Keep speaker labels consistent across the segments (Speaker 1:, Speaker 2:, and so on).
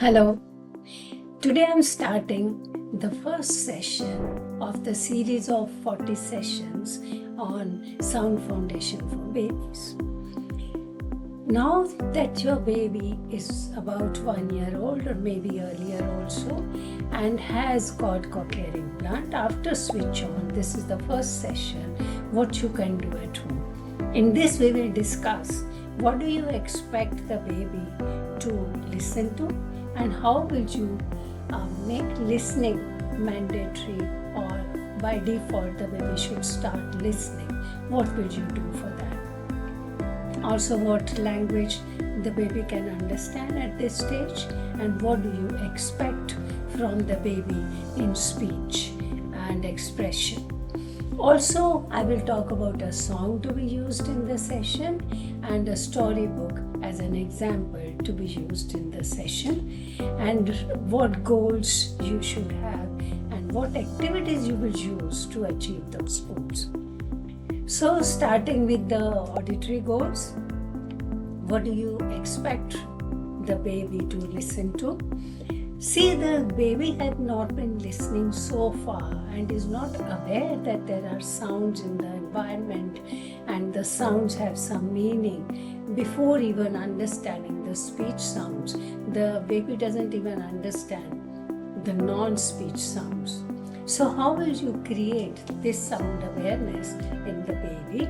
Speaker 1: Hello. Today I'm starting the first session of the series of 40 sessions on Sound Foundation for Babies. Now that your baby is about 1 year old or maybe earlier also and has got cochlear implant, after switch on, this is the first session, what you can do at home. In this we will discuss what do you expect the baby to listen to and how will you make listening mandatory, or by default the baby should start listening. What will you do for that? Also, what language the baby can understand at this stage, and what do you expect from the baby in speech and expression. Also, I will talk about a song to be used in the session and a storybook as an example to be used in the session, and what goals you should have and what activities you will use to achieve those goals. So, starting with the auditory goals, what do you expect the baby to listen to? See, the baby had not been listening so far and is not aware that there are sounds in the environment and the sounds have some meaning. Before even understanding the speech sounds, the baby doesn't even understand the non-speech sounds. So how will you create this sound awareness in the baby?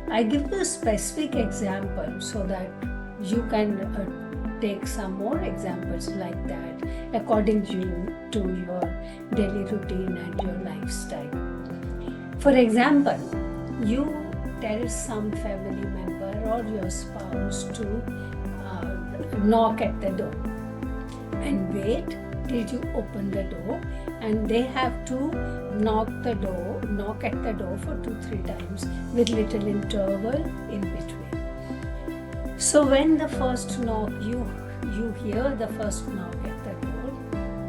Speaker 1: I give you a specific example so that you can take some more examples like that according to your daily routine and your lifestyle. For example, you tell some family member or your spouse to knock at the door and wait till you open the door, and they have to knock at the door for 2-3 times with little interval in between. So when the first knock, you hear the first knock at the door,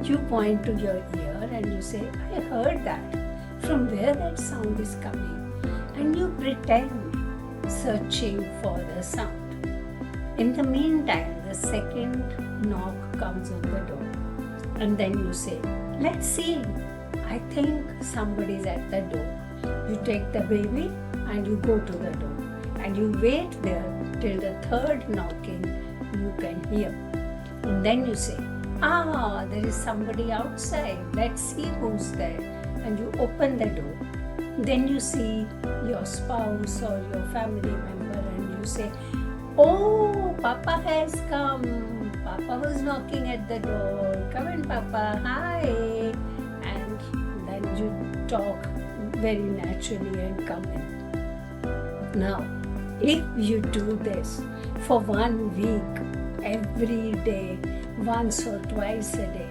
Speaker 1: you point to your ear and you say, I heard that. From where that sound is coming? And you pretend searching for the sound. In the meantime, the second knock comes on the door, and then you say, let's see, I think somebody's at the door. You take the baby and you go to the door and you wait there till the third knocking you can hear. And then you say, there is somebody outside, let's see who's there. And you open the door. Then you see your spouse or your family member and you say, oh, Papa has come. Papa was knocking at the door. Come in, Papa. Hi. And then you talk very naturally and come in. Now, if you do this for 1 week, every day, once or twice a day,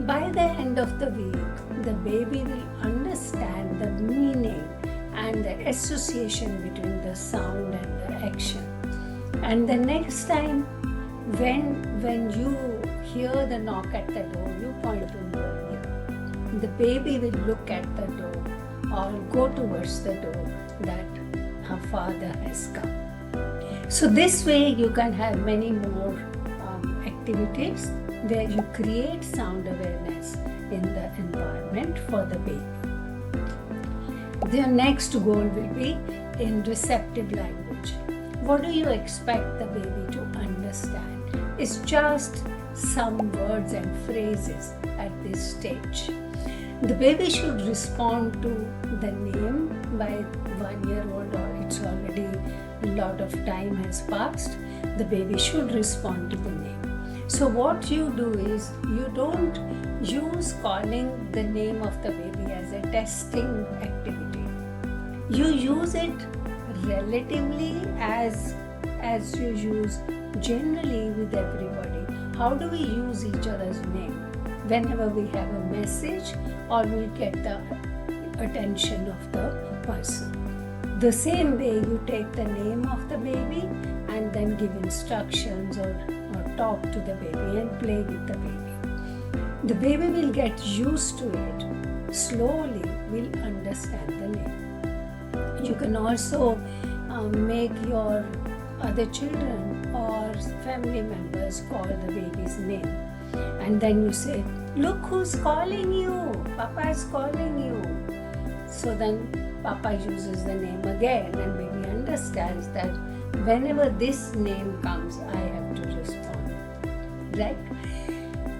Speaker 1: by the end of the week, the baby will understand the meaning and the association between the sound and the action. And the next time when you hear the knock at the door, you point to your ear. The baby will look at the door or go towards the door that her father has come. So this way you can have many more activities where you create sound awareness in the environment for the baby. Their next goal will be in receptive language. What do you expect the baby to understand? It's just some words and phrases at this stage. The baby should respond to the name by 1 year old, or it's already a lot of time has passed. The baby should respond to the name. So what you do is you don't use calling the name of the baby as a testing activity. You use it relatively as you use generally with everybody. How do we use each other's name? Whenever we have a message or we get the attention of the person. The same way you take the name of the baby and then give instructions or talk to the baby and play with the baby. The baby will get used to it. Slowly will understand the name. You can also make your other children or family members call the baby's name. And then you say, look who's calling you, Papa is calling you. So then Papa uses the name again, and baby understands that whenever this name comes, I have to respond. Right?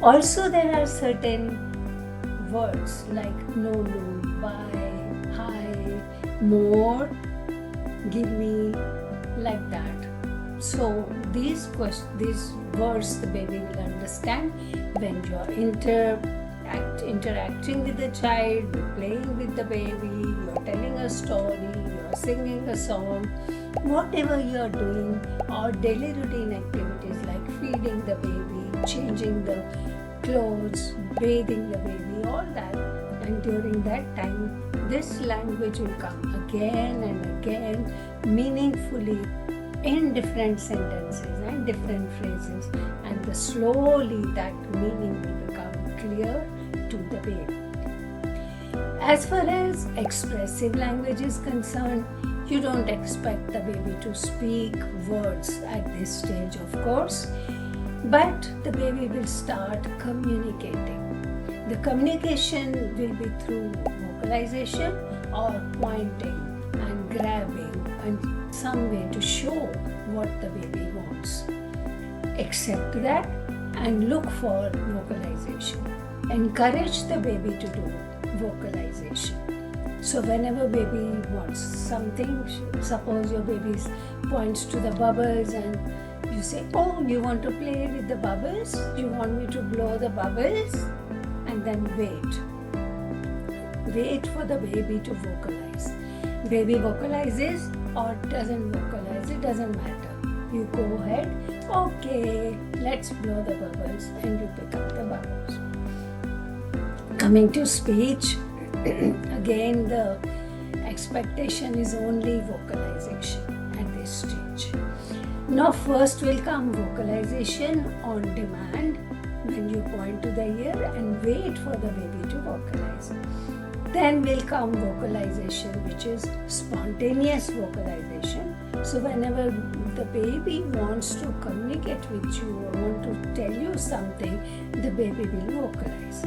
Speaker 1: Also, there are certain words like no, bye, hi, more, give me, like that. So these words the baby will understand when you are interacting with the child, playing with the baby, you are telling a story, you are singing a song, whatever you are doing, or daily routine activities like feeding the baby, changing the clothes, bathing the baby, all that. And during that time, this language will come again and again, meaningfully in different sentences and different phrases, and slowly that meaning will become clear to the baby. As far as expressive language is concerned, you don't expect the baby to speak words at this stage, of course, but the baby will start communicating. The communication will be through vocalization or pointing and grabbing and some way to show what the baby wants. Accept that and look for vocalization. Encourage the baby to do vocalization. So whenever baby wants something, suppose your baby points to the bubbles and you say, oh, you want to play with the bubbles? You want me to blow the bubbles? And then wait. Wait for the baby to vocalize. Baby vocalizes or doesn't vocalize, it doesn't matter. You go ahead, okay, let's blow the bubbles, and you pick up the bubbles. Coming to speech, again the expectation is only vocalization at this stage. Now first will come vocalization on demand, when you point to the ear and wait for the baby to vocalize. Then will come vocalization, which is spontaneous vocalization. So whenever the baby wants to communicate with you or want to tell you something, the baby will vocalize.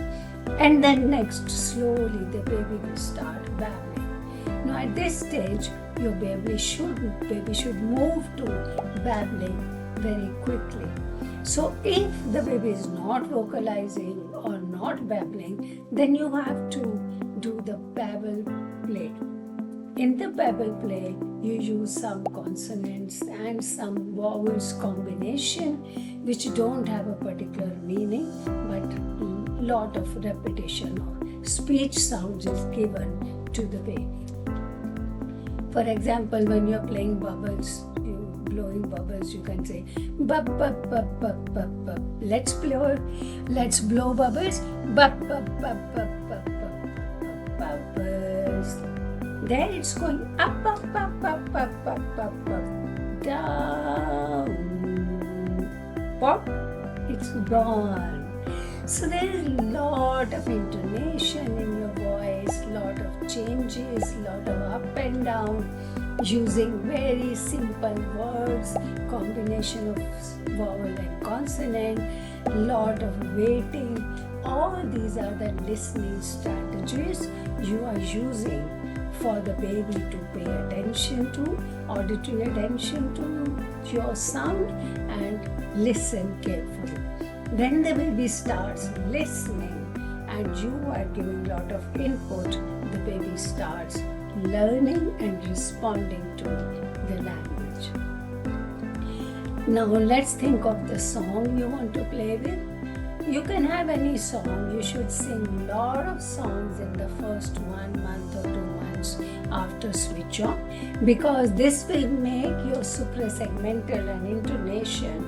Speaker 1: And then next, slowly the baby will start babbling. Now at this stage, your baby should move to babbling very quickly. So if the baby is not vocalizing or not babbling, then you have to do the babble play. In the babble play, you use some consonants and some vowels combination which don't have a particular meaning, but lot of repetition or speech sounds is given to the baby. For example, when you're playing bubbles, blowing bubbles, you can say bub bub bub bub bub bub. Let's blow bubbles. Bub bub bub bub bub bub bubbles. There it's going up up up up up up up up down. Pop. It's gone. So there is a lot of intonation in your voice, lot of changes, lot of up and down, using very simple words, combination of vowel and consonant, lot of waiting. All these are the listening strategies you are using for the baby to pay attention to, auditory attention to your sound and listen carefully. When the baby starts listening and you are giving a lot of input, the baby starts learning and responding to the language. Now let's think of the song you want to play with. You can have any song. You should sing a lot of songs in the first 1 month or 2 months after switch on, because this will make your suprasegmental and intonation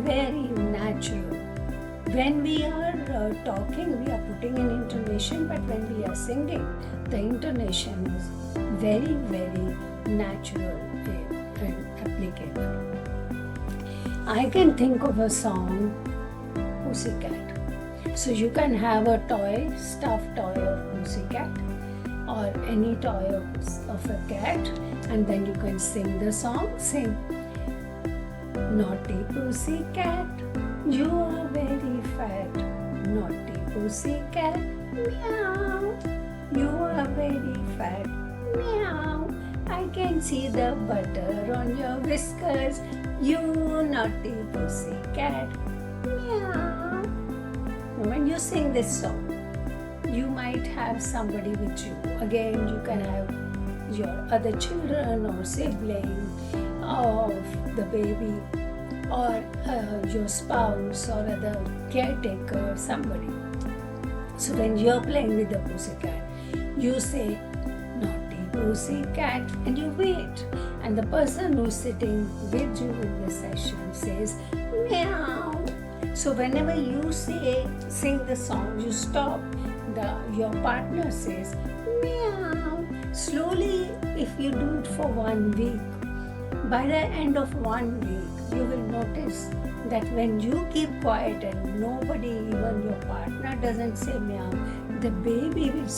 Speaker 1: very natural. When we are talking, we are putting an intonation, but when we are singing, the intonation is very, very natural and applicable. I can think of a song, Pussycat. So you can have a toy, stuffed toy of Pussycat or any toy of a cat, and then you can sing the song. Sing, naughty Pussycat, you are very fat. pussycat, meow. You are very fat, meow. I can see the butter on your whiskers. You naughty pussycat, meow. When you sing this song, you might have somebody with you. Again, you can have your other children or sibling of the baby, or your spouse or other caretaker, somebody. So when you're playing with the pussycat, you say, naughty pussycat, and you wait. And the person who's sitting with you in the session says, meow. So whenever you sing the song, you stop. Your partner says, meow. Slowly, if you do it for 1 week, by the end of 1 week, you will notice that when you keep quiet and nobody, even your partner, doesn't say meow, the baby will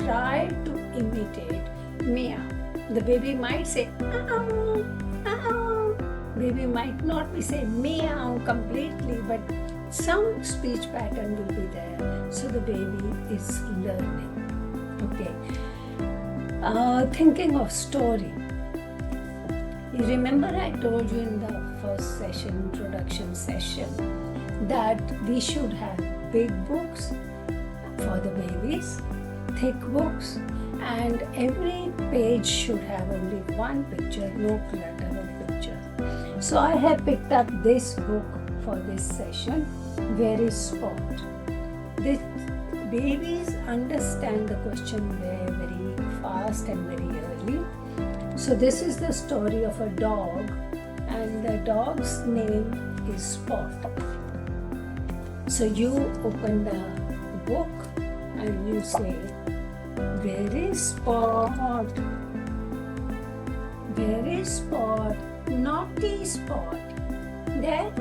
Speaker 1: try to imitate meow. The baby might say, ow, ow. Baby might not be saying meow completely, but some speech pattern will be there. So the baby is learning. Okay. Thinking of story. You remember I told you in the first session, introduction session, that we should have big books for the babies, thick books, and every page should have only one picture, no clutter of picture. So I have picked up this book for this session, Where is Spot? The babies understand the question very, very fast and very early. So this is the story of a dog, and the dog's name is Spot. So you open the book and you say, where is Spot? Where is Spot? Naughty Spot. There.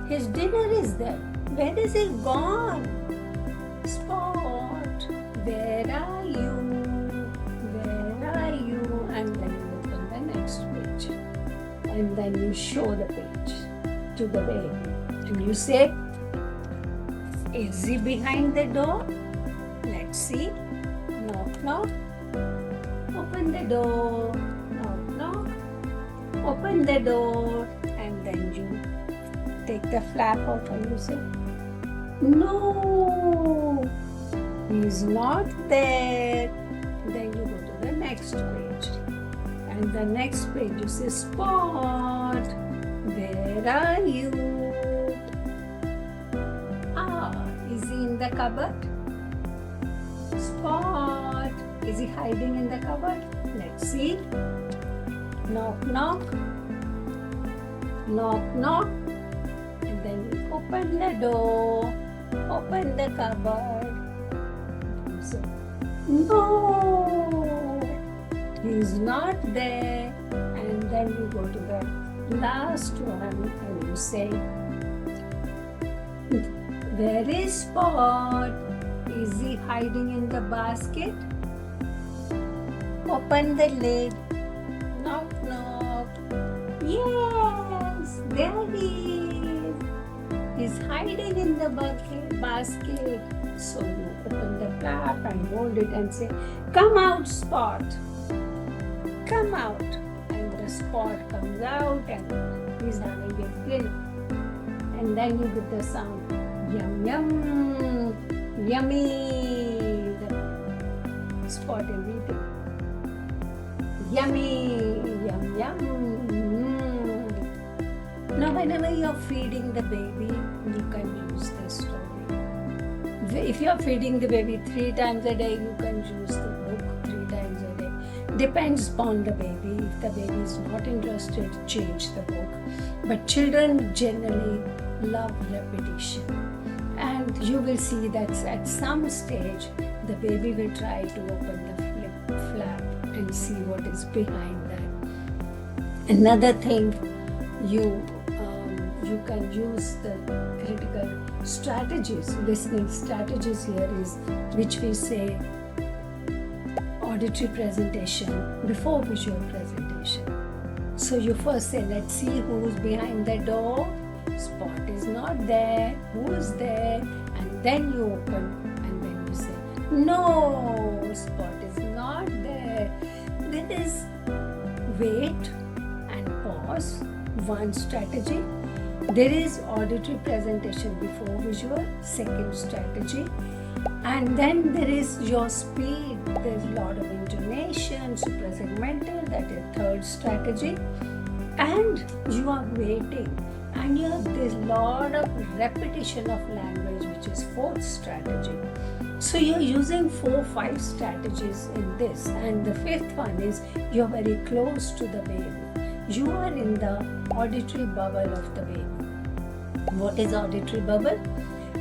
Speaker 1: His dinner is there. Where is he gone? Spot, where are you? Where are you? And then you open the next page. And then you show the page to the baby. And you say, is he behind the door? Let's see. Knock, knock. Open the door. Knock, knock. Open the door. And then you take the flap off and you say, no, he's not there. Then you go to the next page. And the next page you say, Spot, where are you? Is he in the cupboard? Spot, is he hiding in the cupboard? Let's see. Knock, knock. Knock, knock. And then you open the door. Open the cupboard. So, no, he's not there. And then you go to the last one and you say, where is Spot? Is he hiding in the basket? Open the lid. Knock, knock. Yes, there he is. He's hiding in the basket. So you open the flap and hold it and say, come out, Spot. Come out. And the Spot comes out and he's having his dinner. And then you get the sound, yum, yum, yummy. The Spot is eating. Yummy, yum, yum. Now, whenever you're feeding the baby, you can use this story. If you're feeding the baby 3 times a day, you can use the book 3 times a day. Depends upon the baby. If the baby is not interested, change the book. But children generally love repetition. And you will see that at some stage, the baby will try to open the flap and see what is behind that. Another thing you can use the critical strategies, listening strategies here is, which we say auditory presentation before visual presentation. So you first say, let's see who's behind the door. Spot is not there. Who is there? And Then you open and then you say, no, Spot is not there. There is wait and pause, one strategy. There is auditory presentation before visual, second strategy. And then there is your speed, there's a lot of intonation, suprasegmental, that is third strategy. And you are waiting, and there's a lot of repetition of language, which is fourth strategy. So you're using 4-5 strategies in this. And the fifth one is you're very close to the baby. You are in the auditory bubble of the baby. What is auditory bubble?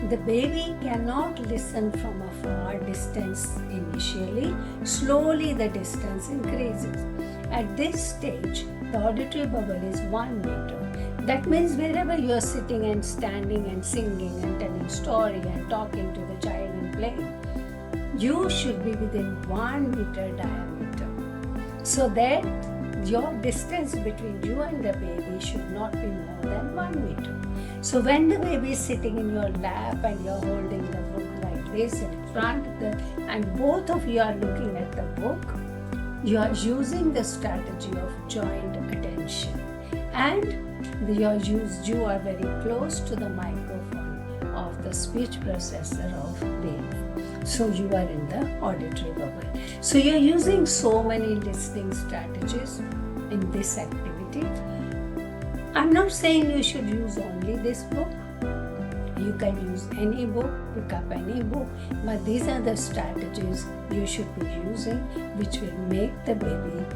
Speaker 1: The baby cannot listen from a far distance initially. Slowly the distance increases. At this stage, the auditory bubble is 1 meter. That means wherever you are sitting and standing and singing and telling story and talking to the child and playing, you should be within 1 meter diameter. So that your distance between you and the baby should not be more than 1 meter. So when the baby is sitting in your lap and you're holding the book like this in front, and both of you are looking at the book, you are using the strategy of joint attention. And you are very close to the microphone of the speech processor of baby. So you are in the auditory bubble. So you're using so many listening strategies in this activity. I'm not saying you should use only this book. You can use any book, pick up any book, but these are the strategies you should be using, which will make the baby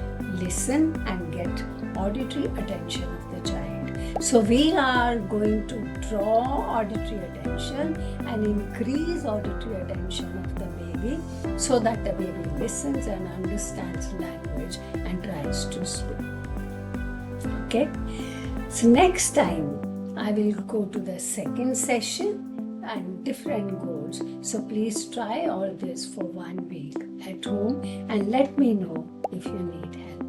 Speaker 1: listen and get auditory attention of the child. So we are going to draw auditory attention and increase auditory attention of the baby so that the baby listens and understands language and tries to speak. Okay? So next time I will go to the second session and different goals. So please try all this for 1 week at home and let me know if you need help.